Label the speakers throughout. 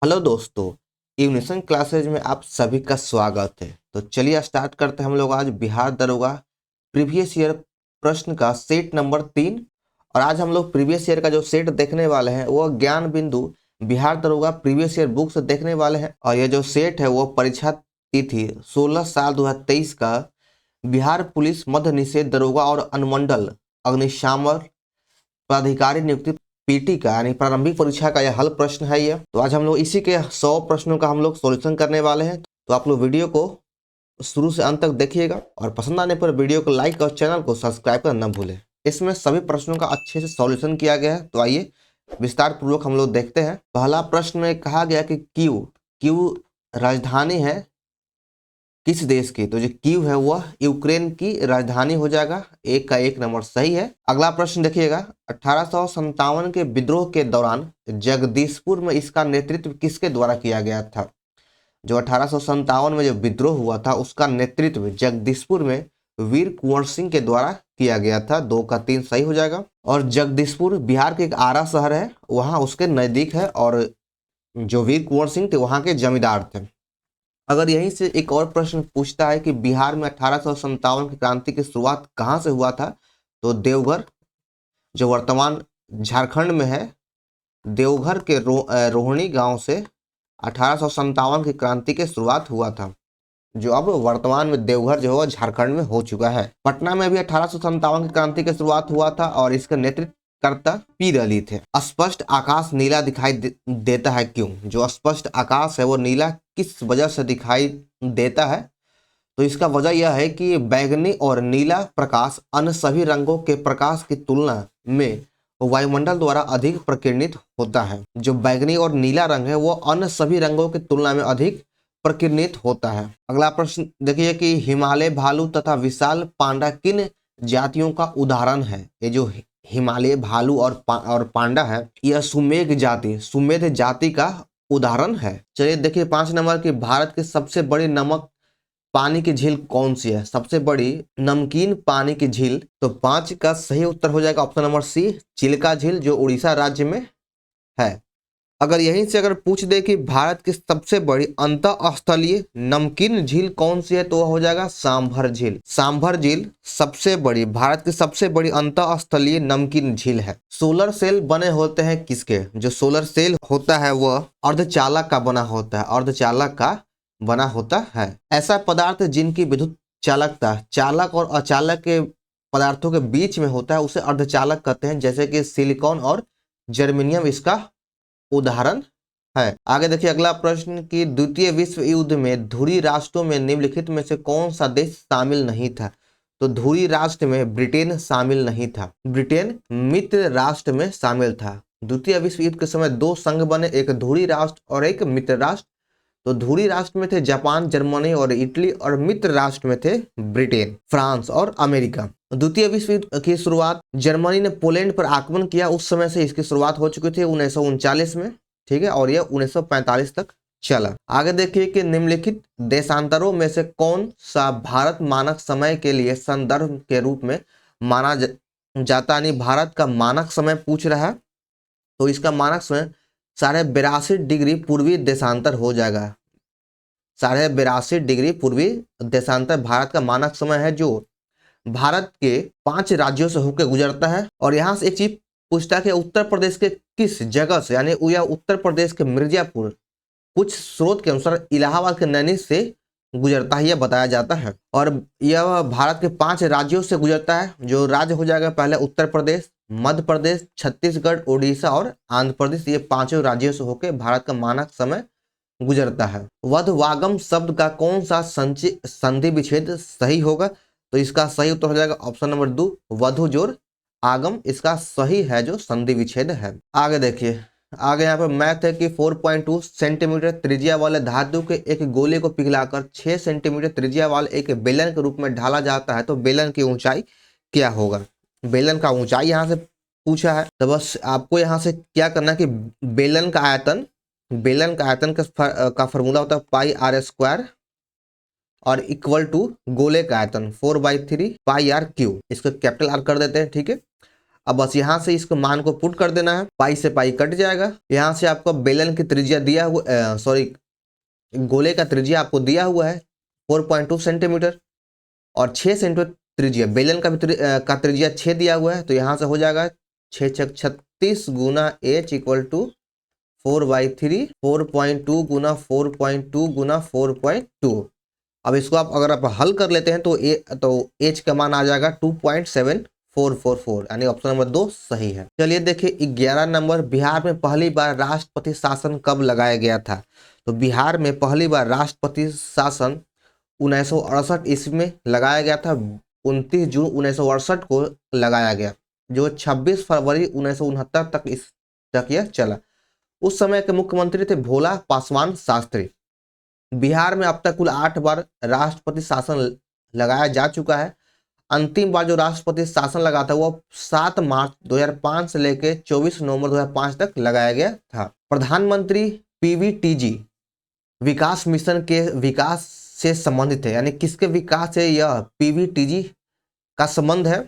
Speaker 1: Hello दोस्तों, ignition classes में आप सभी का स्वागत है। तो चलिए स्टार्ट करते हैं हम लोग आज बिहार दरोगा प्रीवियस ईयर प्रश्न का सेट नंबर 3। और आज हम लोग प्रीवियस ईयर का जो सेट देखने वाले हैं वो ज्ञान बिंदु बिहार दरोगा प्रीवियस ईयर बुक से देखने वाले हैं। और ये जो सेट है वो परीक्षा तिथि 16/7/2023 का बिहार पुलिस मध्य निषेध दरोगा और अनुमंडल अग्निशामक प्राधिकारी नियुक्ति पीटी का यानी प्रारंभिक परीक्षा का यह हल प्रश्न है। ये तो आज हम लोग इसी के 100 प्रश्नों का हम लोग सॉल्यूशन करने वाले हैं। तो आप लोग वीडियो को शुरू से अंत तक देखिएगा और पसंद आने पर वीडियो को लाइक और चैनल को सब्सक्राइब करना न भूलें। इसमें सभी प्रश्नों का अच्छे से सॉल्यूशन किया गया है। तो आइए विस्तार पूर्वक हम लोग देखते हैं। पहला प्रश्न में कहा गया कि क्यू राजधानी है किस देश की। तो जो कीव है वह यूक्रेन की राजधानी हो जाएगा। एक का एक नंबर सही है। अगला प्रश्न देखिएगा, 1857 के विद्रोह के दौरान जगदीशपुर में इसका नेतृत्व किसके द्वारा किया गया था। जो 1857 में जो विद्रोह हुआ था उसका नेतृत्व जगदीशपुर में वीर कुंवर सिंह के द्वारा किया गया था। 2 का 3 सही हो जाएगा। और जगदीशपुर बिहार के एक आरा शहर है, वहां उसके नजदीक है और जो वीर कुंवर सिंह थे वहां के जमींदार थे। अगर यहीं से एक और प्रश्न पूछता है कि बिहार में 1857 की क्रांति की शुरुआत कहाँ से हुआ था, तो देवघर जो वर्तमान झारखंड में है, देवघर के रोहिणी गांव से 1857 की क्रांति की शुरुआत हुआ था, जो अब वर्तमान में देवघर जो है झारखंड में हो चुका है। पटना में भी 1857 की क्रांति की शुरुआत हुआ था और इसका नेतृत्व करता पीर अली थे। स्पष्ट आकाश नीला दिखाई देता है क्यों। जो स्पष्ट आकाश है वो नीला किस वजह से दिखाई देता है, तो इसका वजह यह है कि बैंगनी और नीला प्रकाश अन्य सभी रंगों के प्रकाश की तुलना में वायुमंडल द्वारा अधिक प्रकीर्णित होता है। जो बैंगनी और नीला रंग है वो अन्य सभी रंगों की तुलना में अधिक प्रकीर्णित होता है। अगला प्रश्न देखिए कि हिमालय भालू तथा विशाल पांडा किन जातियों का उदाहरण है। ये जो हिमालय भालू और पांडा है यह सुमेध जाति का उदाहरण है। चलिए देखिए 5 नंबर की भारत की सबसे बड़ी नमक पानी की झील कौन सी है। सबसे बड़ी नमकीन पानी की झील, तो 5 का सही उत्तर हो जाएगा ऑप्शन नंबर सी, चिल्का झील, जो उड़ीसा राज्य में है। अगर यहीं से अगर पूछ दे कि भारत की सबसे बड़ी अंतःस्थलीय नमकीन झील कौन सी है, तो वह हो जाएगा सांभर झील। सांभर झील सबसे बड़ी भारत की सबसे बड़ी अंतःस्थलीय नमकीन झील है। सोलर सेल बने होते हैं किसके। जो सोलर सेल होता है वह अर्धचालक का बना होता है, अर्धचालक का बना होता है। ऐसा पदार्थ जिनकी विद्युत चालकता चालक और अचालक के पदार्थों के बीच में होता है उसे अर्धचालक कहते हैं, जैसे कि सिलिकॉन और जर्मेनियम इसका उदाहरण है। आगे देखिए अगला प्रश्न कि द्वितीय विश्व युद्ध में धुरी राष्ट्रों में निम्नलिखित में से कौन सा देश शामिल नहीं था। तो धुरी राष्ट्र में ब्रिटेन शामिल नहीं था, ब्रिटेन मित्र राष्ट्र में शामिल था। द्वितीय विश्व युद्ध के समय 2 संघ बने, एक धुरी राष्ट्र और एक मित्र राष्ट्र। तो धुरी राष्ट्र में थे जापान, जर्मनी और इटली, और मित्र राष्ट्र में थे ब्रिटेन, फ्रांस और अमेरिका। द्वितीय विश्व युद्ध की शुरुआत जर्मनी ने पोलैंड पर आक्रमण किया, उस समय से इसकी शुरुआत हो चुकी थी 1939 में, ठीक है, और यह 1945 तक चला। आगे देखिए कि निम्नलिखित देशांतरों में से कौन सा भारत मानक समय के लिए संदर्भ के रूप में माना जाता, यानी भारत का मानक समय पूछ रहा है, तो इसका मानक समय 82.5 डिग्री पूर्वी देशांतर हो जाएगा। 82.5 डिग्री पूर्वी देशांतर भारत का मानक समय है, जो भारत के 5 राज्यों से होकर गुजरता है। और यहाँ से एक चीज पूछता है कि उत्तर प्रदेश के किस जगह से, यानी यह उत्तर प्रदेश के मिर्जापुर, कुछ स्रोत के अनुसार इलाहाबाद के नैनी से गुजरता है, यह बताया जाता है। और यह भारत के 5 राज्यों से गुजरता है, जो राज्य हो जाएगा पहले उत्तर प्रदेश, मध्य प्रदेश, छत्तीसगढ़, उड़ीसा और आंध्र प्रदेश। ये 5 राज्यों से होकर भारत का मानक समय गुजरता है। वधवागम शब्द का कौन सा संधि विच्छेद सही होगा, तो इसका सही उत्तर हो जाएगा ऑप्शन नंबर 2, वधु जोर आगम इसका सही है जो संधि विच्छेद है। आगे देखिए, आगे यहाँ पर मैथ है कि 4.2 सेंटीमीटर त्रिज्या वाले धातु के एक गोले को पिघलाकर 6 सेंटीमीटर त्रिज्या वाले एक बेलन के रूप में ढाला जाता है, तो बेलन की ऊंचाई क्या होगा। बेलन का ऊंचाई यहाँ से पूछा है, तो बस आपको यहाँ से क्या करना है कि बेलन का आयतन का फॉर्मूला होता है πr² और इक्वल टू गोले का आयतन 4/3 πr क्यू, इसको कैपिटल आर कर देते हैं, ठीक है। अब बस यहाँ से इसको मान को पुट कर देना है, पाई से पाई कट जाएगा। यहाँ से आपको बेलन की त्रिज्या दिया हुआ, सॉरी गोले का त्रिज्या आपको दिया हुआ है 4.2 सेंटीमीटर और 6 सेंटीमीटर त्रिज्या, बेलन का भी का त्रिज्या 6 दिया हुआ है। तो यहाँ से हो जाएगा 6 छक 36 गुना h इक्वल टू 4/3, 4.2 गुना 4.2 गुना 4.2। अब इसको आप अगर आप हल कर लेते हैं तो h का मान आ जाएगा 2.7444, यानी ऑप्शन नंबर 2 सही है। चलिए देखिए 11 नंबर, बिहार में पहली बार राष्ट्रपति शासन कब लगाया गया था? तो बिहार में पहली बार राष्ट्रपति शासन 1968 ईस्वी में लगाया गया था। 29 जून 1968 को लगाया गया, जो 26 फरवरी 1969 तक यह चला। उस समय के मुख्यमंत्री थे भोला पासवान शास्त्री। बिहार में अब तक कुल 8 बार राष्ट्रपति शासन लगाया जा चुका है। अंतिम बार जो राष्ट्रपति शासन लगा था वो 7 मार्च 2005 से लेकर 24 नवंबर 2005 तक लगाया गया था। प्रधानमंत्री पीवीटीजी विकास मिशन के विकास से संबंधित है, यानी किसके विकास से यह पीवीटीजी का संबंध है?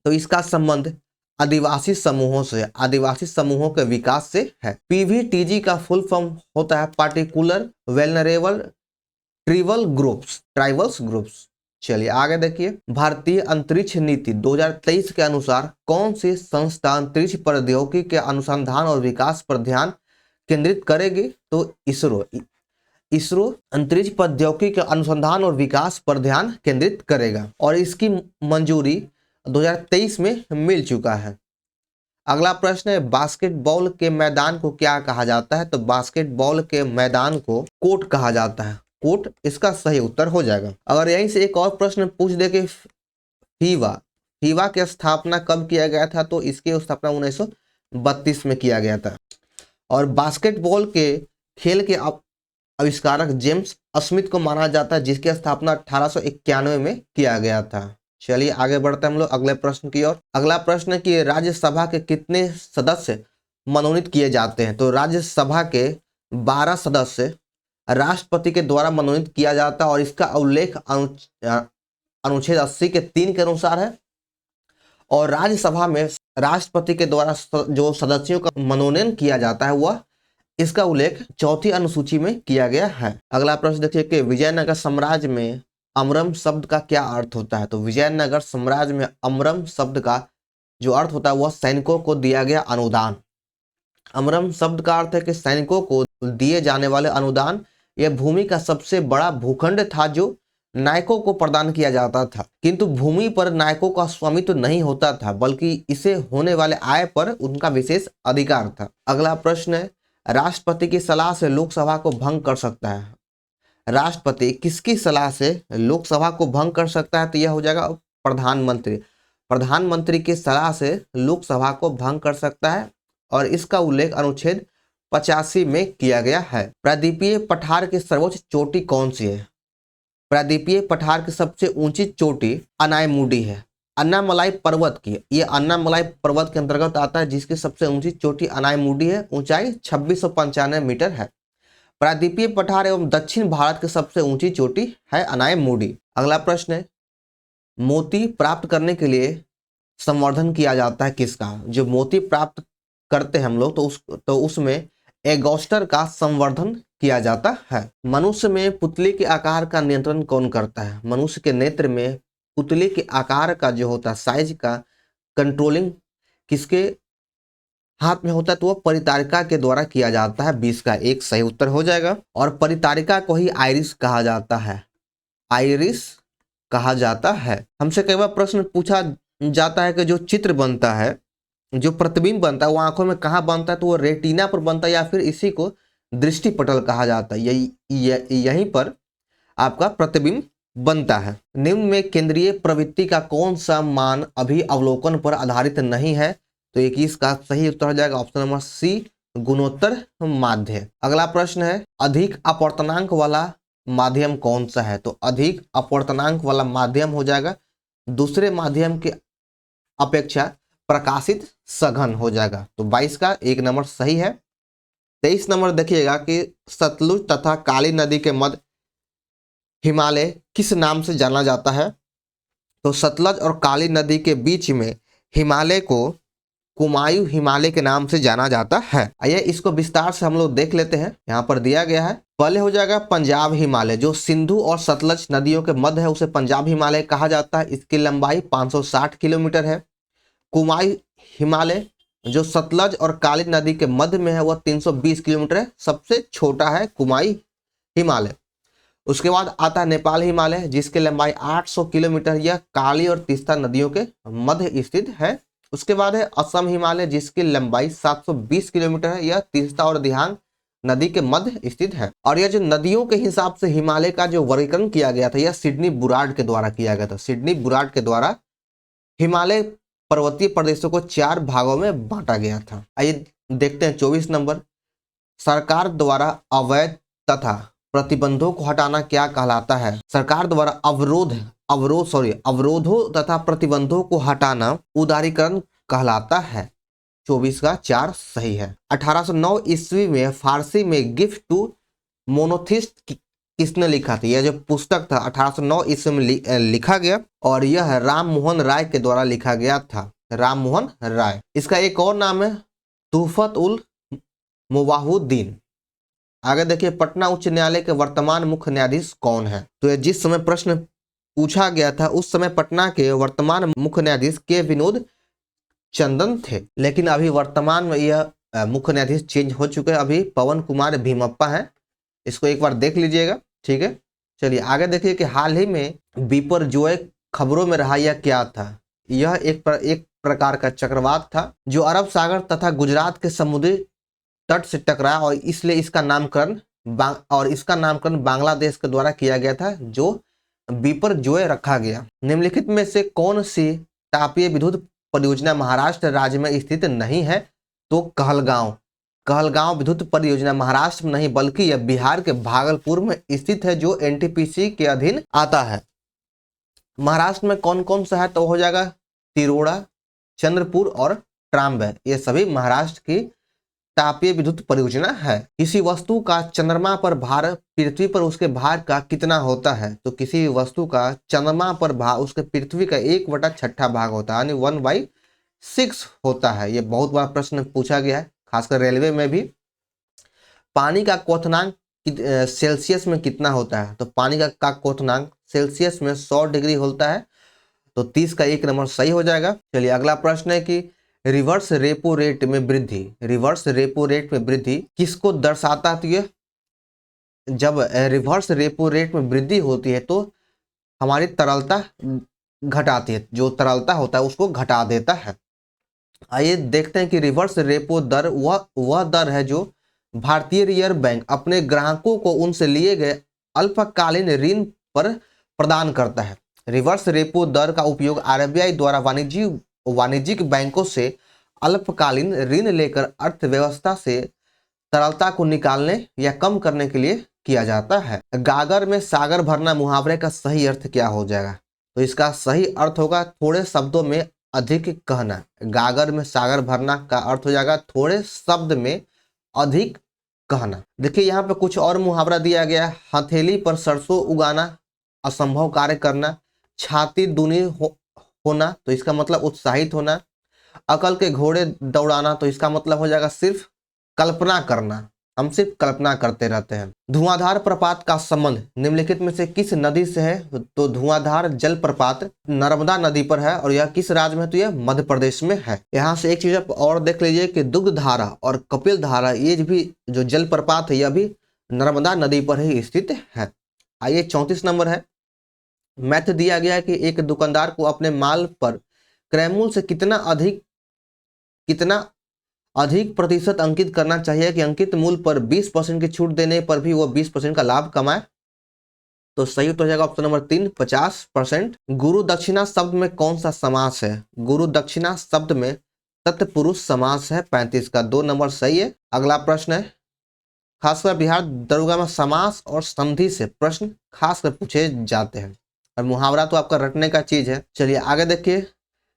Speaker 1: तो इसका संबंध आदिवासी समूहों से, आदिवासी समूहों के विकास से है। पीवीटीजी का फुल फॉर्म होता है पार्टिकुलर वेलनरेबल ट्राइबल्स ग्रुप्स। चलिए आगे देखिए, भारतीय अंतरिक्ष नीति 2023 के अनुसार कौन सी संस्था अंतरिक्ष प्रौद्योगिकी के अनुसंधान और विकास पर ध्यान केंद्रित करेगी? तो इसरो अंतरिक्ष प्रौद्योगिकी के अनुसंधान और विकास पर ध्यान केंद्रित करेगा और इसकी मंजूरी 2023 में मिल चुका है। अगला प्रश्न है, बास्केटबॉल के मैदान को क्या कहा जाता है? तो बास्केटबॉल के मैदान को कोर्ट कहा जाता है। कोर्ट इसका सही उत्तर हो जाएगा। अगर यहीं से एक और प्रश्न पूछ दे कि फीवा की स्थापना कब किया गया था? तो इसकी स्थापना 1932 में किया गया था। और बास्केटबॉल के खेल के आविष्कारक जेम्स स्मिथ को माना जाता है, जिसकी स्थापना 1891 में किया गया था। चलिए आगे बढ़ते हैं हम लोग अगले प्रश्न की ओर। अगला प्रश्न है कि राज्यसभा के कितने सदस्य मनोनीत किए जाते हैं? तो राज्यसभा के 12 सदस्य राष्ट्रपति के द्वारा मनोनीत किया जाता है और इसका उल्लेख अनुच्छेद 80 के 3 के अनुसार है। और राज्यसभा में राष्ट्रपति के द्वारा जो सदस्यों का मनोनयन किया जाता है वह इसका उल्लेख 4थी अनुसूची में किया गया है। अगला प्रश्न देखिए कि विजयनगर साम्राज्य में अमरम शब्द का क्या अर्थ होता है? तो विजयनगर साम्राज्य में अमरम शब्द का जो अर्थ होता है वह सैनिकों को दिया गया अनुदान। अमरम शब्द का अर्थ है कि सैनिकों को दिए जाने वाले अनुदान। यह भूमि का सबसे बड़ा भूखंड था जो नायकों को प्रदान किया जाता था, किंतु भूमि पर नायकों का स्वामित्व नहीं होता था, बल्कि इसे होने वाले आय पर उनका विशेष अधिकार था। अगला प्रश्न है, राष्ट्रपति की सलाह से लोकसभा को भंग कर सकता है? राष्ट्रपति किसकी सलाह से लोकसभा को भंग कर सकता है? तो यह हो जाएगा प्रधानमंत्री। प्रधानमंत्री की सलाह से लोकसभा को भंग कर सकता है और इसका उल्लेख अनुच्छेद 85 में किया गया है। प्रायद्वीपीय पठार की सर्वोच्च चोटी कौन सी है? प्रायद्वीपीय पठार की सबसे ऊंची चोटी अनायमुडी है, अन्नामलाई पर्वत की। ये अन्नामलाई पर्वत के अंतर्गत आता है, जिसकी सबसे ऊंची चोटी अनायमुडी है, ऊंचाई 2695 मीटर है। प्रायद्वीपीय पठार एवं दक्षिण भारत की सबसे ऊंची चोटी है अनायमुडी। अगला प्रश्न है, मोती प्राप्त करने के लिए संवर्धन किया जाता है किसका? जो मोती प्राप्त करते हैं हम लोग तो उसमें एगोस्टर का संवर्धन किया जाता है। मनुष्य में पुतली के आकार का नियंत्रण कौन करता है? मनुष्य के नेत्र में पुतली के आकार का जो होता है साइज का कंट्रोलिंग किसके हाथ में होता है? तो वह परितारिका के द्वारा किया जाता है। 20 का 1 सही उत्तर हो जाएगा। और परितारिका को ही आइरिस कहा जाता है, आइरिस कहा जाता है। हमसे कई बार प्रश्न पूछा जाता है कि जो चित्र बनता है, जो प्रतिबिंब बनता है वो आंखों में कहाँ बनता है? तो वो रेटिना पर बनता है या फिर इसी को दृष्टिपटल कहा जाता है। यहीं पर आपका प्रतिबिंब बनता है। निम्न में केंद्रीय प्रवृत्ति का कौन सा मान अभी अवलोकन पर आधारित नहीं है? तो 21 का सही उत्तर हो जाएगा ऑप्शन नंबर सी, गुणोत्तर माध्य। अगला प्रश्न है, अधिक अपवर्तनांक वाला माध्यम कौन सा है? तो अधिक अपवर्तनांक वाला माध्यम हो जाएगा दूसरे माध्यम के अपेक्षा प्रकाशित सघन हो जाएगा। तो 22 का 1 नंबर सही है। 23 नंबर देखिएगा कि सतलुज तथा काली नदी के मध्य हिमालय किस नाम से जाना जाता है? तो सतलज और काली नदी के बीच में हिमालय को कुमायूं हिमालय के नाम से जाना जाता है। आइए इसको विस्तार से हम लोग देख लेते हैं। यहाँ पर दिया गया है, पहले हो जाएगा पंजाब हिमालय, जो सिंधु और सतलज नदियों के मध्य है उसे पंजाब हिमालय कहा जाता है। इसकी लंबाई 560 किलोमीटर है। कुमायूं हिमालय जो सतलज और काली नदी के मध्य में है वह 320 किलोमीटर है, सबसे छोटा है कुमायूं हिमालय। उसके बाद आता है नेपाल हिमालय जिसकी लंबाई 800 किलोमीटर, यह काली और तीस्ता नदियों के मध्य स्थित है। उसके बाद है असम हिमालय जिसकी लंबाई 720 किलोमीटर है, यह तीस्ता और दिहांग नदी के मध्य स्थित है। और यह जो नदियों के हिसाब से हिमालय का जो वर्गीकरण किया गया था यह सिडनी बुराड के द्वारा किया गया था। सिडनी बुराड के द्वारा हिमालय पर्वतीय प्रदेशों को 4 भागों में बांटा गया था। आइए देखते हैं 24 नंबर, सरकार द्वारा अवैध तथा प्रतिबंधों को हटाना क्या कहलाता है? सरकार द्वारा अवरोधों तथा प्रतिबंधों को हटाना उदारीकरण कहलाता है। 24 का 4 सही है। 1809 ईस्वी में फारसी में गिफ्ट टू मोनोथिस्ट किसने लिखा था? यह जो पुस्तक था 1809 ईस्वी में लिखा गया और यह राम मोहन राय के द्वारा लिखा गया था। राम मोहन राय। इसका एक और नाम है तुहफत उल मुवाहुद्दीन। आगे देखिए, पटना उच्च न्यायालय के वर्तमान मुख्य न्यायाधीश कौन है? तो जिस समय प्रश्न पूछा गया था उस समय पटना के वर्तमान मुख्य न्यायाधीश के विनोद चंदन थे, लेकिन अभी वर्तमान में यह मुख्य न्यायाधीश चेंज हो चुके हैं। अभी पवन कुमार भीमप्पा हैं। इसको एक बार देख लीजिएगा, ठीक है। चलिए आगे देखिए कि हाल ही में बिपरजॉय खबरों में रहा यह क्या था? यह एक प्रकार का चक्रवात था जो अरब सागर तथा गुजरात के समुद्री तट से टकराया और इसलिए इसका नामकरण बांग्लादेश के द्वारा किया गया था, जो बिपरजॉय रखा गया। निम्नलिखित में से कौन सी तापीय विद्युत परियोजना महाराष्ट्र राज्य में स्थित नहीं है? तो कहलगांव विद्युत परियोजना महाराष्ट्र में नहीं बल्कि यह बिहार के भागलपुर में स्थित है, जो एनटीपीसी के अधीन आता है। महाराष्ट्र में कौन कौन सा है? तो हो जाएगा तिरोड़ा, चंद्रपुर और ट्राम्बे। ये सभी महाराष्ट्र की तापीय विद्युत परियोजना है। किसी वस्तु का चंद्रमा पर भार पृथ्वी पर उसके भार का कितना होता है? तो किसी वस्तु का चंद्रमा पर भार उसके पृथ्वी का 1/6 भाग होता है, यानी 1/6 होता है। ये बहुत बड़ा प्रश्न पूछा गया है, खासकर रेलवे में भी। पानी का क्वथनांक सेल्सियस में कितना होता है? तो पानी का क्वथनांक सेल्सियस में 100 डिग्री होता है। तो 30 का 1 नंबर सही हो जाएगा। चलिए अगला प्रश्न है कि रिवर्स रेपो रेट में वृद्धि किसको दर्शाता है? तो ये जब रिवर्स रेपो रेट में वृद्धि होती है तो हमारी तरलता घटाती है, जो तरलता होता है उसको घटा देता है। आइए देखते हैं कि रिवर्स रेपो दर वह दर है जो भारतीय रिजर्व बैंक अपने ग्राहकों को उनसे लिए गए अल्पकालीन ऋण पर प्रदान करता है। रिवर्स रेपो दर का उपयोग आरबीआई द्वारा वाणिज्यिक बैंकों से अल्पकालीन ऋण लेकर अर्थव्यवस्था से तरलता को निकालने या कम करने के लिए किया जाता है। गागर में सागर भरना मुहावरे का सही अर्थ क्या हो जाएगा? तो इसका सही अर्थ होगा थोड़े शब्दों में अधिक कहना। गागर में सागर भरना का अर्थ हो जाएगा थोड़े शब्द में अधिक कहना। देखिए यहाँ पे कुछ और मुहावरा दिया गया है। हथेली पर सरसों उगाना असंभव कार्य करना, छाती दूनी होना तो इसका मतलब उत्साहित होना, अकल के घोड़े दौड़ाना तो इसका मतलब हो जाएगा सिर्फ कल्पना करना, हम सिर्फ कल्पना करते रहते हैं। धुआंधार प्रपात का संबंध निम्नलिखित में से किस नदी से है? तो धुआंधार जलप्रपात नर्मदा नदी पर है और यह किस राज्य में है? तो यह मध्य प्रदेश में है। यहाँ से एक चीज आप और देख लीजिए कि दुग्ध धारा और कपिल धारा ये भी जो जलप्रपात है यह भी नर्मदा नदी पर ही स्थित है। आइए 34 नंबर है। मैथ दिया गया है कि एक दुकानदार को अपने माल पर क्रय मूल्य से कितना अधिक प्रतिशत अंकित करना चाहिए कि अंकित मूल्य पर 20% की छूट देने पर भी वो 20% का लाभ कमाए? तो सही उत्तर हो जाएगा ऑप्शन नंबर 3, 50%। गुरु दक्षिणा शब्द में कौन सा समास है? गुरु दक्षिणा शब्द में तत्पुरुष समास है। 35 का 2 नंबर सही है। अगला प्रश्न है, खासकर बिहार दरोगा में समास और संधि से प्रश्न खासकर पूछे जाते हैं और मुहावरा तो आपका रटने का चीज है। चलिए आगे देखिए,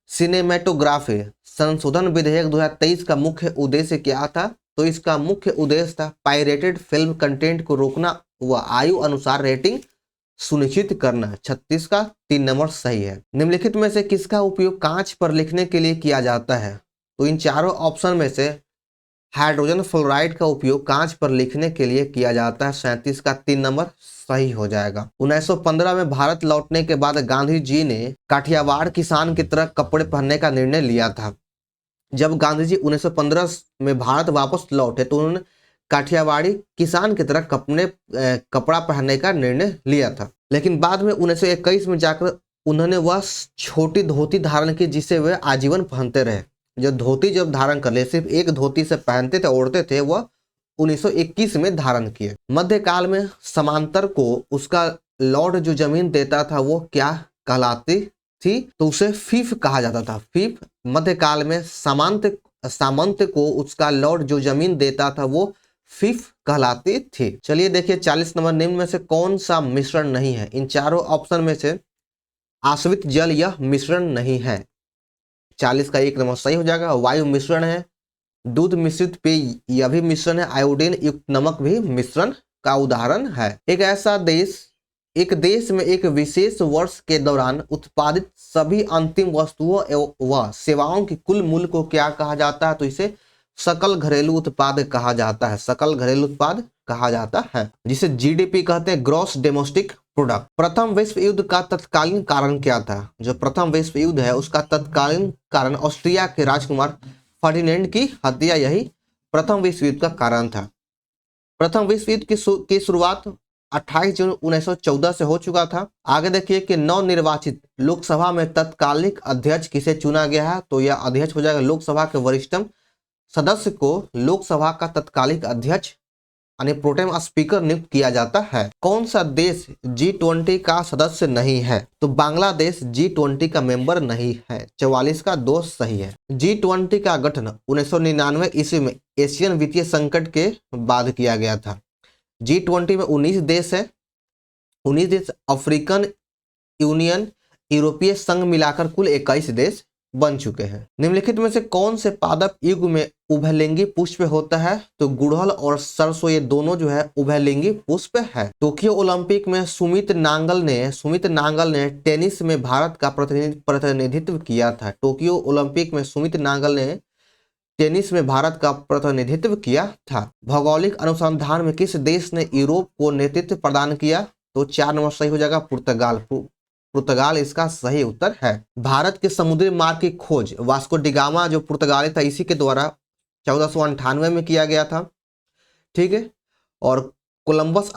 Speaker 1: सिनेमेटोग्राफी संशोधन विधेयक 2023 का मुख्य उद्देश्य क्या था? तो इसका मुख्य उद्देश्य था पायरेटेड फिल्म कंटेंट को रोकना व आयु अनुसार रेटिंग सुनिश्चित करना। 36 का 3 नंबर सही है। निम्नलिखित में से किसका उपयोग कांच पर लिखने के लिए किया जाता है? तो इन चारों ऑप्शन में से हाइड्रोजन फ्लोराइड का उपयोग कांच पर लिखने के लिए किया जाता है। 37 का 3 नंबर सही हो जाएगा। 1915 में भारत लौटने के बाद गांधी जी ने काठियावाड़ किसान की तरह कपड़े पहनने का निर्णय लिया था। जब गांधी जी 1915 में भारत वापस लौटे तो उन्होंने काठियावाड़ी किसान की तरह कपड़ा पहनने का निर्णय लिया था। लेकिन बाद में 1921 में जाकर उन्होंने वह छोटी धोती धारण की जिसे वे आजीवन पहनते रहे। जो धोती जब धारण कर ले, सिर्फ एक धोती से पहनते थे, ओढ़ते थे, वह 1921 में धारण किए। मध्यकाल में समांतर को उसका लॉर्ड जो जमीन देता था वो क्या कहलाती थी? तो उसे फीफ कहा जाता था। फीफ मध्यकाल में सामंत को उसका लॉर्ड जो जमीन देता था वो फीफ कहलाती थी। चलिए देखिए 40 नंबर, निम्न में से कौन सा मिश्रण नहीं है? इन चारों ऑप्शन में से आश्रित जल यह मिश्रण नहीं है। 40 का 1 नंबर सही हो जाएगा। वायु मिश्रण है, दूध मिश्रित पेय यह भी मिश्रण है, आयोडीन युक्त नमक भी मिश्रण का उदाहरण है। एक देश में एक विशेष वर्ष के दौरान उत्पादित सभी अंतिम वस्तुओं व सेवाओं की कुल मूल्य को क्या कहा जाता है? तो इसे सकल घरेलू उत्पाद कहा जाता है। सकल घरेलू उत्पाद कहा जाता है, जिसे जीडीपी कहते हैं, ग्रॉस डोमेस्टिक प्रोडक्ट। प्रथम विश्व युद्ध का तत्कालीन कारण क्या था? जो प्रथम विश्व युद्ध है उसका तत्कालीन कारण ऑस्ट्रिया के राजकुमार फर्डिनेंड की हत्या, यही प्रथम विश्व युद्ध का कारण था। प्रथम विश्व युद्ध की शुरुआत 28 जून 1914 से हो चुका था। आगे देखिए कि नवनिर्वाचित लोकसभा में तत्कालिक अध्यक्ष किसे चुना गया है? तो यह अध्यक्ष हो जाएगा लोकसभा के वरिष्ठतम सदस्य को लोकसभा का तत्कालिक अध्यक्ष यानी प्रोटेम स्पीकर नियुक्त किया जाता है। कौन सा देश G20 का सदस्य नहीं है? तो बांग्लादेश G20 का मेंबर नहीं है। 44 का 2 सही है। G20 का गठन 1999 ईस्वी में एशियन वित्तीय संकट के बाद किया गया था। G20 में 19 देश है। 19 देश अफ्रीकन यूनियन, यूरोपीय संघ मिलाकर कुल 21 देश बन चुके हैं। निम्नलिखित में से कौन से पादप युग में उभयलिंगी पुष्प होता है? तो गुड़हल और सरसों ये दोनों जो है उभयलिंगी पुष्प है। टोक्यो ओलंपिक में सुमित नांगल ने टेनिस में भारत का प्रतिनिधित्व किया था। टोक्यो ओलंपिक में सुमित नांगल ने टेनिस में भारत का प्रतिनिधित्व किया था। भौगोलिक अनुसंधान में किस देश ने यूरोप को नेतृत्व प्रदान किया? तो 4 नंबर सही हो जाएगा, पुर्तगाल इसका सही उत्तर है। भारत के समुद्री मार्ग की खोज वास्को डी गामा जो पुर्तगाली था, इसी के द्वारा 1498 में किया गया था। ठीक है। और कोलंबस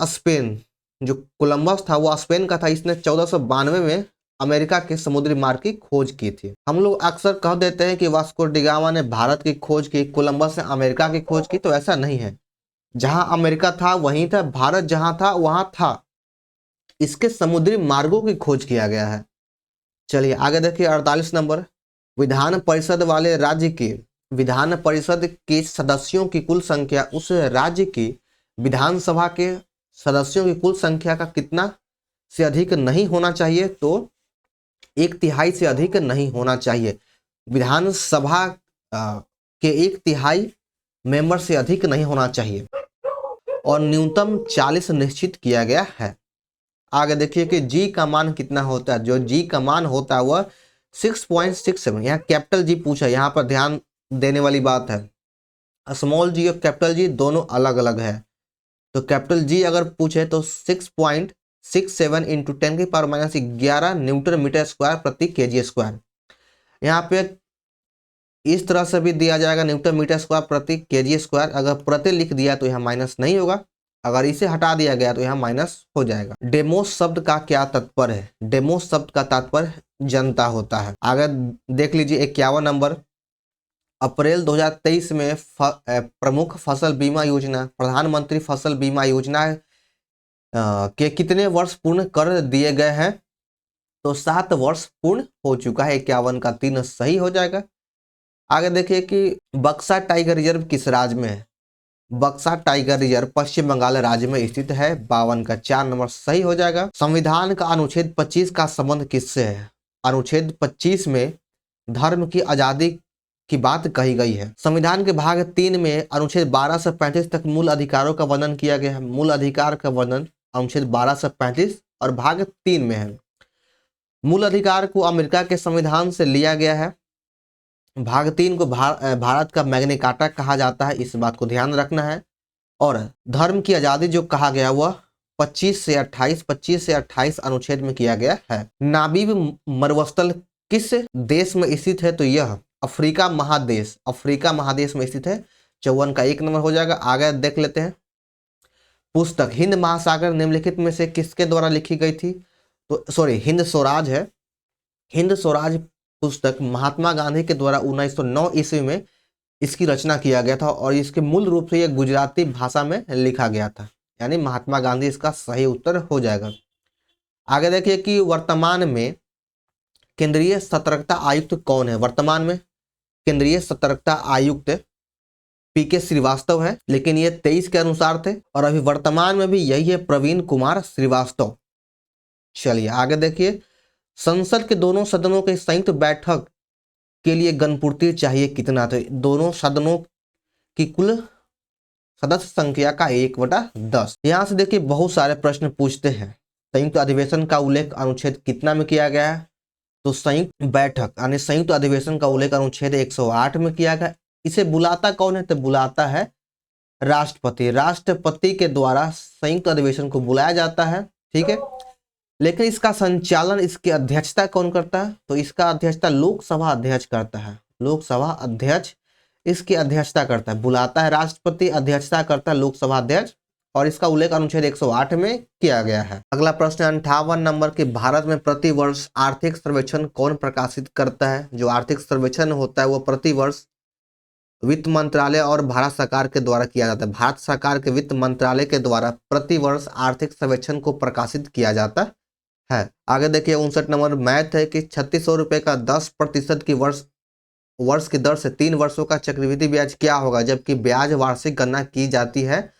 Speaker 1: था वो स्पेन का था, इसने 1492 में अमेरिका के समुद्री मार्ग की खोज की थी। हम लोग अक्सर कह देते हैं कि वास्को डी गामा ने भारत की खोज की, कोलंबस ने अमेरिका की खोज की, तो ऐसा नहीं है। जहां अमेरिका था वहीं था, भारत जहां था वहां था। इसके समुद्री मार्गों की खोज किया गया है। चलिए आगे देखिए 48 नंबर, विधान परिषद वाले राज्य के विधान परिषद के सदस्यों की कुल संख्या उस राज्य की विधानसभा के सदस्यों की कुल संख्या का कितना से अधिक नहीं होना चाहिए? तो 1/3 से अधिक नहीं होना चाहिए। विधानसभा के 1/3 मेंबर से अधिक नहीं होना चाहिए और न्यूनतम 40 निश्चित किया गया है। आगे देखिए कि जी का मान कितना होता है? जो जी का मान होता है वह 6.67। यहाँ कैपिटल जी पूछा, यहाँ पर ध्यान देने वाली बात है, स्मॉल जी और कैपिटल जी दोनों अलग अलग है। तो कैपिटल जी अगर पूछे तो 6.67 इंटू 10⁻⁻11 न्यूटन मीटर स्क्वायर प्रति केजी स्क्वायर। यहाँ पे इस तरह से भी दिया जाएगा न्यूटन मीटर स्क्वायर प्रति केजी स्क्वायर। अगर प्रति लिख दिया तो यहाँ माइनस नहीं होगा, अगर इसे हटा दिया गया तो यहाँ माइनस हो जाएगा। डेमोस शब्द का क्या तात्पर्य है? डेमोस शब्द का तात्पर्य जनता होता है। आगे देख लीजिए 51 नंबर, अप्रैल 2023 में प्रमुख फसल बीमा योजना, प्रधानमंत्री फसल बीमा योजना के कितने वर्ष पूर्ण कर दिए गए हैं? तो 7 वर्ष पूर्ण हो चुका है। 51 का 3 सही हो जाएगा। आगे देखिए कि बक्सा टाइगर रिजर्व किस राज्य में है? बक्सा टाइगर रिजर्व पश्चिम बंगाल राज्य में स्थित है। 52 का 4 नंबर सही हो जाएगा। संविधान का अनुच्छेद 25 का संबंध किससे है? अनुच्छेद 25 में धर्म की आजादी की बात कही गई है। संविधान के भाग 3 में अनुच्छेद 12 से 35 तक मूल अधिकारों का वर्णन किया गया है। मूल अधिकार का वर्णन अनुच्छेद 12 से 35 और भाग 3 में है। मूल अधिकार को अमेरिका के संविधान से लिया गया है। भाग 3 को भारत का मैग्ना कार्टा कहा जाता है, इस बात को ध्यान रखना है। और धर्म की आजादी जो कहा गया वह 25 से 28 अनुच्छेद में किया गया है। नाबीब मरुस्थल किस देश में स्थित है? तो यह अफ्रीका महादेश में स्थित है। 54 का 1 नंबर हो जाएगा। आगे देख लेते हैं। पुस्तक हिंद महासागर निम्नलिखित में से किसके द्वारा लिखी गई थी? तो सॉरी, हिंद स्वराज है। हिंद स्वराज पुस्तक महात्मा गांधी के द्वारा 1909 ईस्वी में इसकी रचना किया गया था और इसके मूल रूप से यह गुजराती भाषा में लिखा गया था, यानी महात्मा गांधी इसका सही उत्तर हो जाएगा। आगे देखिए कि वर्तमान में केंद्रीय सतर्कता आयुक्त कौन है? वर्तमान में केंद्रीय सतर्कता आयुक्त पीके श्रीवास्तव है, लेकिन ये 23 के अनुसार थे और अभी वर्तमान में भी यही है, प्रवीण कुमार श्रीवास्तव। चलिए आगे देखिए। संसद के दोनों सदनों के संयुक्त बैठक के लिए गणपूर्ति चाहिए कितना? तो दोनों सदनों की कुल सदस्य संख्या का 1/10। यहाँ से देखिए बहुत सारे प्रश्न पूछते हैं। संयुक्त अधिवेशन का उल्लेख अनुच्छेद कितना में किया गया है? तो संयुक्त बैठक यानी संयुक्त अधिवेशन का उल्लेख अनुच्छेद 108 में किया गया। इसे बुलाता कौन है? तो बुलाता है राष्ट्रपति। राष्ट्रपति के द्वारा संयुक्त अधिवेशन को बुलाया जाता है, ठीक है। लेकिन इसका संचालन, इसकी अध्यक्षता कौन करता है? तो इसका अध्यक्षता लोकसभा अध्यक्ष करता है। लोकसभा अध्यक्ष इसकी अध्यक्षता करता है। बुलाता है राष्ट्रपति, अध्यक्षता करता है लोकसभा अध्यक्ष, और इसका उल्लेख अनुच्छेद 108 में किया गया है। अगला प्रश्न 58 नंबर के, भारत में प्रतिवर्ष आर्थिक सर्वेक्षण कौन प्रकाशित करता है? जो आर्थिक सर्वेक्षण होता है वो प्रतिवर्ष वित्त मंत्रालय और भारत सरकार के द्वारा किया जाता है। भारत सरकार के वित्त मंत्रालय के द्वारा प्रतिवर्ष आर्थिक सर्वेक्षण को प्रकाशित किया जाता है। आगे देखिए 59 नंबर मैथ है कि 3600 रुपये का 10% की वर्ष की दर से 3 वर्षों का चक्रवृद्धि ब्याज क्या होगा? जबकि ब्याज वार्षिक गणना की जाती है।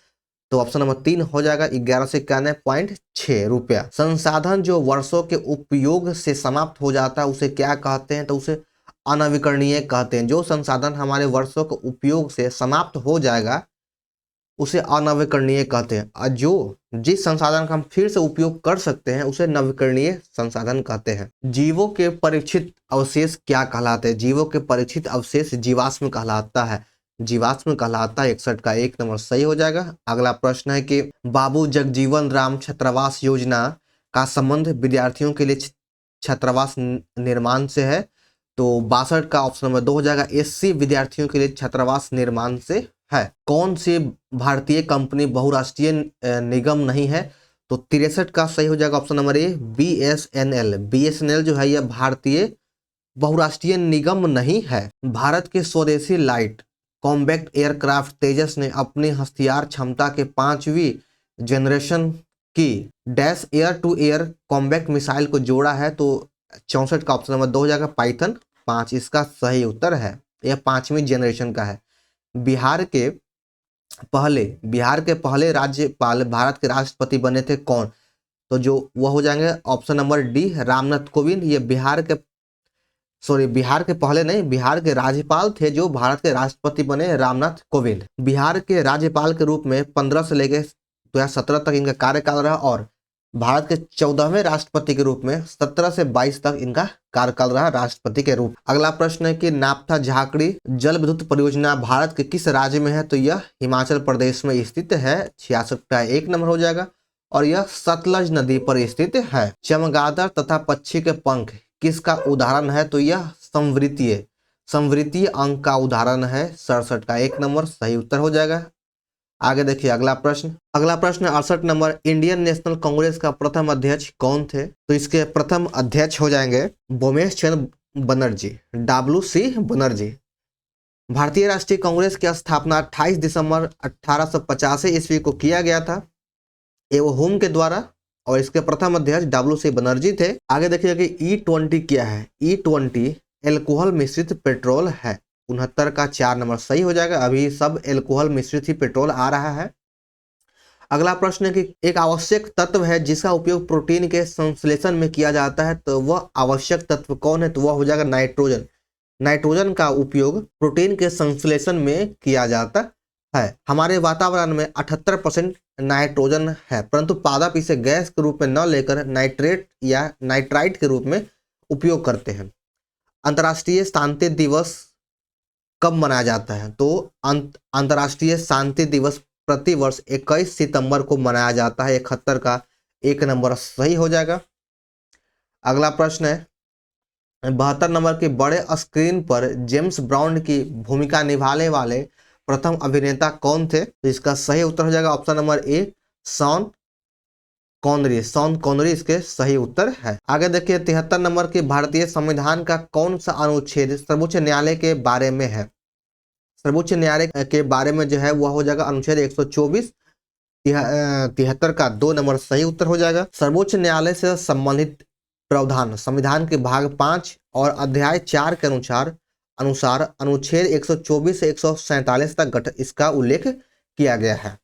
Speaker 1: तो ऑप्शन नंबर 3 हो जाएगा 1191.6 रुपया। संसाधन जो वर्षों के उपयोग से समाप्त हो जाता है उसे क्या कहते हैं? तो उसे अनवीकरणीय कहते हैं। जो संसाधन हमारे वर्षों के उपयोग से समाप्त हो जाएगा उसे अनवीकरणीय कहते हैं, और जो जिस संसाधन का हम फिर से उपयोग कर सकते हैं उसे नवीकरणीय संसाधन कहते हैं। जीवों के परीक्षित अवशेष क्या कहलाते हैं? जीवों के परीक्षित अवशेष जीवाश्म कहलाता है। जीवाश्म कहलाता है। 61 का 1 नंबर सही हो जाएगा। अगला प्रश्न है कि बाबू जगजीवन राम छात्रावास योजना का संबंध विद्यार्थियों के लिए छात्रावास निर्माण से है। तो 62 का ऑप्शन नंबर 2 हो जाएगा। एससी विद्यार्थियों के लिए छात्रावास निर्माण से है। कौन सी भारतीय कंपनी बहुराष्ट्रीय निगम नहीं है? तो 63 का सही हो जाएगा option number A, BSNL. BSNL जो है यह भारतीय बहुराष्ट्रीय निगम नहीं है। भारत के स्वदेशी लाइट कॉम्बैक्ट एयरक्राफ्ट तेजस ने अपनी हथियार क्षमता के 5वीं जनरेशन की dash air to air combat missile को जोड़ा है। तो 64 का ऑप्शन नंबर 2 हो जाएगा, पाइथन 5 इसका सही उत्तर है। यह 5वीं जनरेशन का है। बिहार के पहले राज्यपाल भारत के राष्ट्रपति बने थे कौन? तो जो वह हो जाएंगे option number D, Ramnath Kovind. ये बिहार के राज्यपाल थे जो भारत के राष्ट्रपति बने, रामनाथ कोविंद। बिहार के राज्यपाल के रूप में 15 से लेकर 2017 तक इनका कार्यकाल रहा और भारत के 14वें राष्ट्रपति के रूप में 17 से 22 तक इनका कार्यकाल रहा राष्ट्रपति के रूप। अगला प्रश्न है कि नापथा झाकड़ी जल विद्युत परियोजना भारत के किस राज्य में है? तो यह हिमाचल प्रदेश में स्थित है। 66 का 1 नंबर हो जाएगा और यह सतलज नदी पर स्थित है। चमगादड़ तथा पक्षी के पंख किसका उदाहरण है? तो यह संवृतीय अंक का उदाहरण है। 67 का 1 नंबर सही उत्तर हो जाएगा। आगे देखिए अगला प्रश्न 68 नंबर, इंडियन नेशनल कांग्रेस का प्रथम अध्यक्ष कौन थे? तो इसके प्रथम अध्यक्ष हो जाएंगे भोमेश चंद्र बनर्जी, WC बनर्जी। भारतीय राष्ट्रीय कांग्रेस की स्थापना 28 दिसंबर 1885 ईस्वी को किया गया था एवं होम के द्वारा, और इसके प्रथम अध्यक्ष WC बनर्जी थे। आगे देखिए कि E20 क्या है? E20 एल्कोहल मिश्रित पेट्रोल है। 69 का 4 नंबर सही हो जाएगा। अभी सब एल्कोहल मिश्रित ही पेट्रोल आ रहा है। अगला प्रश्न है कि एक आवश्यक तत्व है जिसका उपयोग प्रोटीन के संश्लेषण में किया जाता है, तो वह आवश्यक तत्व कौन है? तो वह हो जाएगा नाइट्रोजन। नाइट्रोजन का उपयोग प्रोटीन के संश्लेषण में किया जाता है। हमारे वातावरण में 78% नाइट्रोजन है, परंतु पादप इसे गैस के रूप में न लेकर नाइट्रेट या नाइट्राइट के रूप में उपयोग करते हैं। अंतर्राष्ट्रीय शांति दिवस कब मनाया जाता है? तो अंतर्राष्ट्रीय शांति दिवस प्रतिवर्ष 21 सितंबर को मनाया जाता है। 71 का 1 नंबर सही हो जाएगा। अगला प्रश्न है 72 नंबर के बड़े स्क्रीन पर जेम्स बॉन्ड की भूमिका निभाने वाले प्रथम अभिनेता कौन थे? तो इसका सही उत्तर हो जाएगा option number A, Sean Connery. Sean Connery इसके सही उत्तर है। आगे देखिए 73 नंबर के भारतीय संविधान का कौन सा अनुच्छेद सर्वोच्च न्यायालय के बारे में है? सर्वोच्च न्यायालय के बारे में जो है वह हो जाएगा अनुच्छेद 124। 73 का 2 नंबर सही उत्तर हो जाएगा। सर्वोच्च न्यायालय से संबंधित प्रावधान संविधान के भाग 5 और अध्याय 4 के अनुसार अनुच्छेद 124 से 147 तक इसका उल्लेख किया गया है।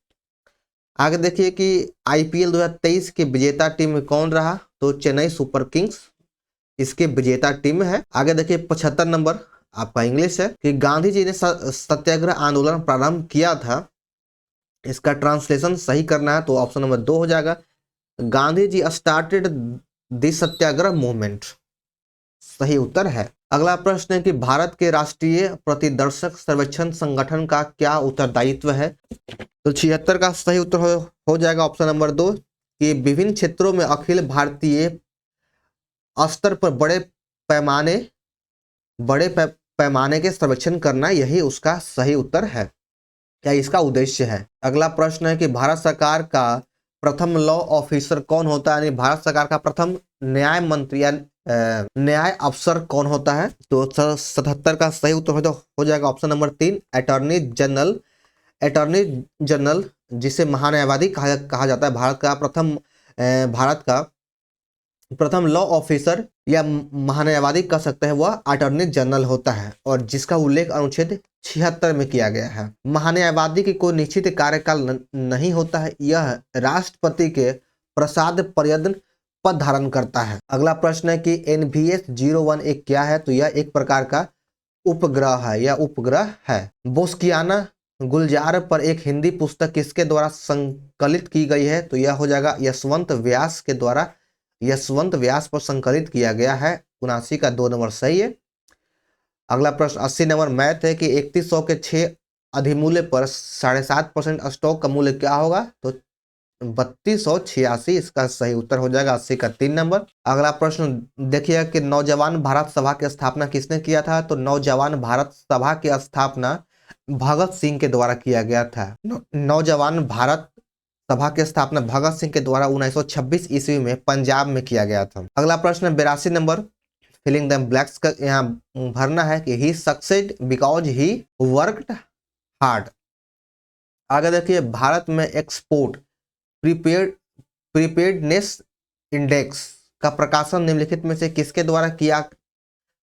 Speaker 1: आगे देखिए कि आईपीएल 2023 के विजेता टीम कौन रहा? तो चेन्नई सुपर किंग्स इसके विजेता टीम है। आगे देखिए 75 नंबर आपका इंग्लिश है कि गांधी जी ने सत्याग्रह आंदोलन प्रारंभ किया था, इसका ट्रांसलेशन सही करना है तो ऑप्शन नंबर 2 हो जाएगा। Gandhi ji started the Satyagraha movement, सही उत्तर है। अगला प्रश्न है कि भारत के राष्ट्रीय प्रतिदर्शक सर्वेक्षण संगठन का क्या उत्तरदायित्व है? तो 76 का सही उत्तर हो जाएगा ऑप्शन नंबर 2 कि विभिन्न क्षेत्रों में अखिल भारतीय स्तर पर बड़े पैमाने के सर्वेक्षण करना, यही उसका सही उत्तर है, क्या इसका उद्देश्य है। अगला प्रश्न है कि भारत सरकार का प्रथम लॉ ऑफिसर कौन होता है? यानी भारत सरकार का प्रथम न्याय मंत्री या न्याय अफसर कौन होता है? तो 77 का सही उत्तर हो जाएगा option number 3 attorney general. Attorney general जिसे महान्यायवादी कहा जाता है, भारत का प्रथम लॉ ऑफिसर या महान्यायवादी कह सकते हैं, वह अटॉर्नी जनरल होता है और जिसका उल्लेख अनुच्छेद 76 में किया गया है। महान्यायवादी की कोई निश्चित कार्यकाल नहीं होता है, यह राष्ट्रपति के प्रसाद पर्यटन पद धारण करता है। अगला प्रश्न है कि NVS 01 एक क्या है? तो यह एक प्रकार का उपग्रह है, यह उपग्रह है। बोस्कियाना गुलजार पर एक हिंदी पुस्तक किसके द्वारा संकलित की गई है? तो यह हो जाएगा यशवंत व्यास के द्वारा, यशवंत व्यास पर संकलित किया गया है। 79 का 2 नंबर सही है। अगला प्रश्न 80 नंबर मैथ है कि 3100 के 6 अधिमूल्य पर 7.5% स्टॉक का मूल्य क्या होगा? तो 3286 इसका सही उत्तर हो जाएगा। 80 का 3 नंबर। अगला प्रश्न देखिए कि नौजवान भारत सभा की स्थापना किसने किया था? तो नौजवान भारत सभा की स्थापना भगत सिंह के द्वारा किया गया था। नौजवान भारत सभा की स्थापना भगत सिंह के द्वारा 1926 ईस्वी में पंजाब में किया गया था। अगला प्रश्न 82 नंबर फिलिंग द ब्लैंक्स का यहाँ भरना है कि he succeed because he worked hard. आगे देखिए भारत में एक्सपोर्ट प्रीपेडनेस इंडेक्स का प्रकाशन निम्नलिखित में से किसके द्वारा किया,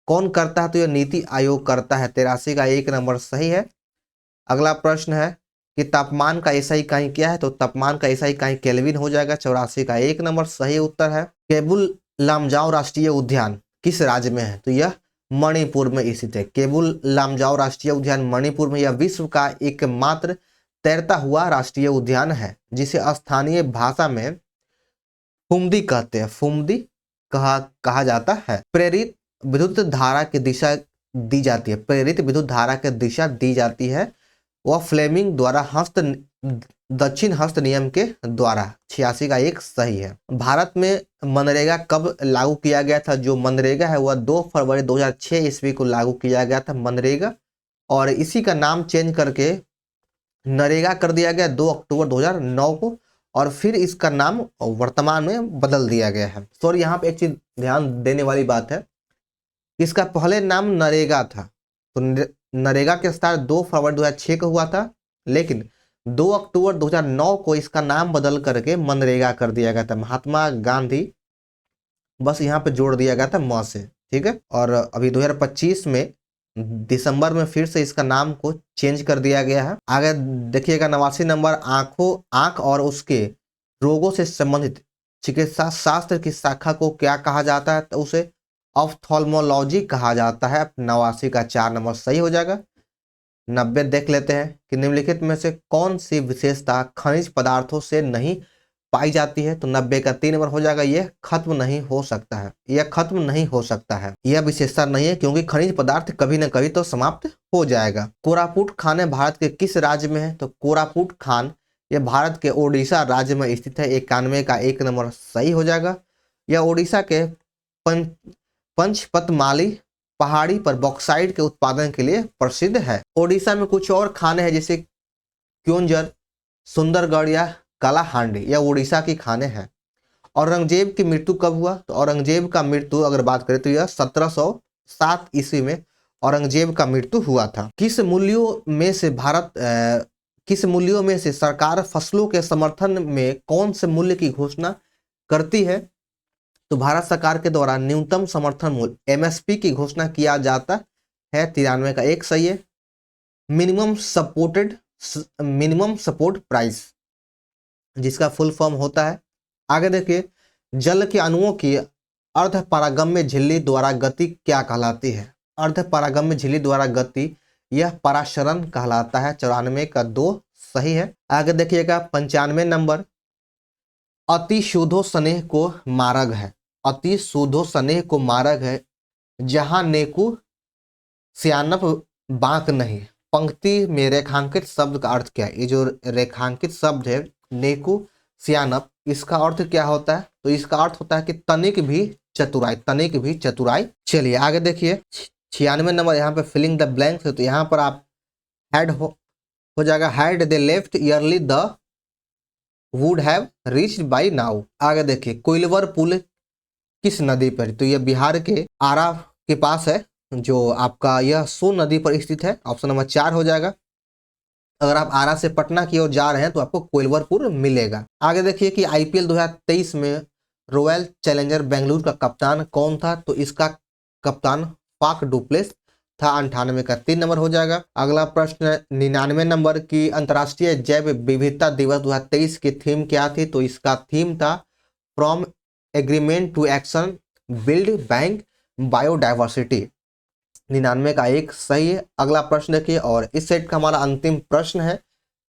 Speaker 1: कौन करता है? तो यह नीति आयोग करता है। 83 का 1 नंबर सही है। अगला प्रश्न है कि तापमान का एसआई इकाई क्या है? तो तापमान का एसआई इकाई केल्विन हो जाएगा। 84 का 1 नंबर सही उत्तर है। केबुल लामजाओ राष्ट्रीय उद्यान किस राज्य में है? तो यह मणिपुर में स्थित है। केबुल लामजाओ राष्ट्रीय उद्यान मणिपुर में, यह विश्व का एकमात्र तैरता हुआ राष्ट्रीय उद्यान है जिसे स्थानीय भाषा में फुमदी कहते हैं, फुमदी कहा जाता है। प्रेरित विद्युत धारा की दिशा दी जाती है, प्रेरित विद्युत धारा की दिशा दी जाती है वह फ्लेमिंग द्वारा दक्षिण हस्त नियम के द्वारा। 86 का 1 सही है। भारत में मनरेगा कब लागू किया गया था? जो मनरेगा है वह 2 फरवरी 2006 ईस्वी को लागू किया गया था मनरेगा, और इसी का नाम चेंज करके नरेगा कर दिया गया 2 अक्टूबर 2009 को, और फिर इसका नाम वर्तमान में बदल दिया गया है। सॉरी, यहाँ पे एक चीज ध्यान देने वाली बात है, इसका पहले नाम नरेगा था, तो नरेगा के स्टार्ट 2 फरवरी 2006 को हुआ था, लेकिन 2 अक्टूबर 2009 को इसका नाम बदल करके मनरेगा कर दिया गया था। महात्मा गांधी बस यहाँ पे जोड़ दिया गया था म से, ठीक है। और अभी 2025 में दिसंबर में फिर से इसका नाम को चेंज कर दिया गया है। आगे देखिएगा 89 नंबर आंख और उसके रोगों से संबंधित चिकित्सा शास्त्र की शाखा को क्या कहा जाता है? तो उसे ऑफ्थॉल्मोलॉजी कहा जाता है। 89 का 4 नंबर सही हो जाएगा। 90 देख लेते हैं कि निम्नलिखित में से कौन सी विशेषता खनिज पदार्थों से नहीं पाई जाती है। तो 90 का 3 नंबर हो जाएगा, यह खत्म नहीं हो सकता है, यह खत्म नहीं हो सकता है, यह विशेषता नहीं है क्योंकि खनिज पदार्थ कभी न कभी तो समाप्त हो जाएगा। कोरापुट खान भारत के किस राज्य में है। तो कोरापुट खान यह भारत के ओडिशा राज्य में स्थित है। 91 का 1 नंबर सही हो जाएगा। यह ओडिशा के पंचपतमाली पहाड़ी पर बॉक्साइट के उत्पादन के लिए प्रसिद्ध है। ओडिशा में कुछ और खाने हैं जैसे क्योंझर, सुंदरगढ़ या कालाहांडी, यह उड़ीसा की खाने हैं। औरंगजेब की मृत्यु कब हुआ। तो औरंगजेब का मृत्यु अगर बात करें तो यह 1707 ईस्वी में औरंगजेब का मृत्यु हुआ था। किस मूल्यों में से सरकार फसलों के समर्थन में कौन से मूल्य की घोषणा करती है। तो भारत सरकार के द्वारा न्यूनतम समर्थन मूल्य एमएसपी की घोषणा किया जाता है। 93 का 1 सही है। मिनिमम सपोर्ट प्राइस जिसका फुल फॉर्म होता है। आगे देखिए, जल के अणुओं की अर्धपरागम्य झिल्ली द्वारा गति क्या कहलाती है। अर्धपरागम्य झिल्ली द्वारा गति यह पराशरण कहलाता है। 94 का 2 सही है। आगे देखिएगा 95 नंबर, अति शोधो स्नेह को मार्ग है। अति शोधो स्नेह को मार्ग है जहां नेकु सियानप बांक नहीं। पंक्ति में रेखांकित शब्द का अर्थ क्या है। ये जो रेखांकित शब्द है नेकु सियानप, इसका अर्थ क्या होता है। तो इसका अर्थ होता है कि तनिक भी चतुराई, तनिक भी चतुराई। चलिए आगे देखिए 96 नंबर, यहाँ पे फिलिंग द ब्लैंक्स है। तो यहाँ पर आप हैड हो जाएगा, had they left yearly the wood have reached by now. आगे देखिए, कोइलवर पुल किस नदी पर। तो यह बिहार के आरा के पास है, जो आपका यह सोन नदी पर स्थित है। ऑप्शन नंबर 4 हो जाएगा। अगर आप आरा से पटना की ओर जा रहे हैं तो आपको कोइलवरपुर मिलेगा। आगे देखिए कि आईपीएल 2023 में रॉयल चैलेंजर बेंगलुरु का कप्तान कौन था। तो इसका कप्तान फाफ डुप्लेस था। 98 का 3 नंबर हो जाएगा। अगला प्रश्न 99 नंबर की अंतर्राष्ट्रीय जैव विविधता दिवस 2023 की थीम क्या थी। तो इसका थीम था from agreement to action build back biodiversity. 99 का 1 सही है। अगला प्रश्न देखिए, और इस सेट का हमारा अंतिम प्रश्न है,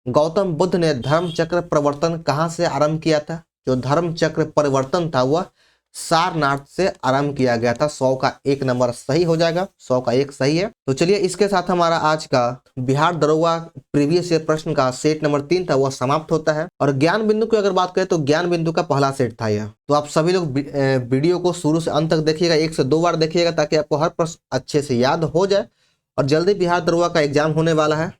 Speaker 1: गौतम बुद्ध ने धर्म चक्र परिवर्तन कहाँ से आरंभ किया था। जो धर्म चक्र परिवर्तन था वह सारनाथ से आरंभ किया गया था। 100 का 1 नंबर सही हो जाएगा। 100 का 1 सही है। तो चलिए इसके साथ हमारा आज का बिहार दरोगा प्रीवियस ईयर प्रश्न का सेट नंबर 3 था वह समाप्त होता है। और ज्ञान बिंदु की अगर बात करें तो ज्ञान बिंदु का पहला सेट था यह। तो आप सभी लोग वीडियो को शुरू से अंत तक देखिएगा, 1 से 2 बार देखिएगा ताकि आपको हर प्रश्न अच्छे से याद हो जाए। और जल्दी बिहार दरोगा का एग्जाम होने वाला है,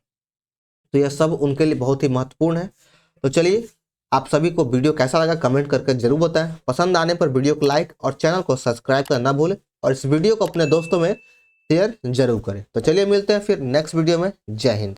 Speaker 1: तो यह सब उनके लिए बहुत ही महत्वपूर्ण है। तो चलिए, आप सभी को वीडियो कैसा लगा कमेंट करके जरूर बताएं। पसंद आने पर वीडियो को लाइक और चैनल को सब्सक्राइब करना ना भूलें, और इस वीडियो को अपने दोस्तों में शेयर जरूर करें। तो चलिए मिलते हैं फिर नेक्स्ट वीडियो में। जय हिंद।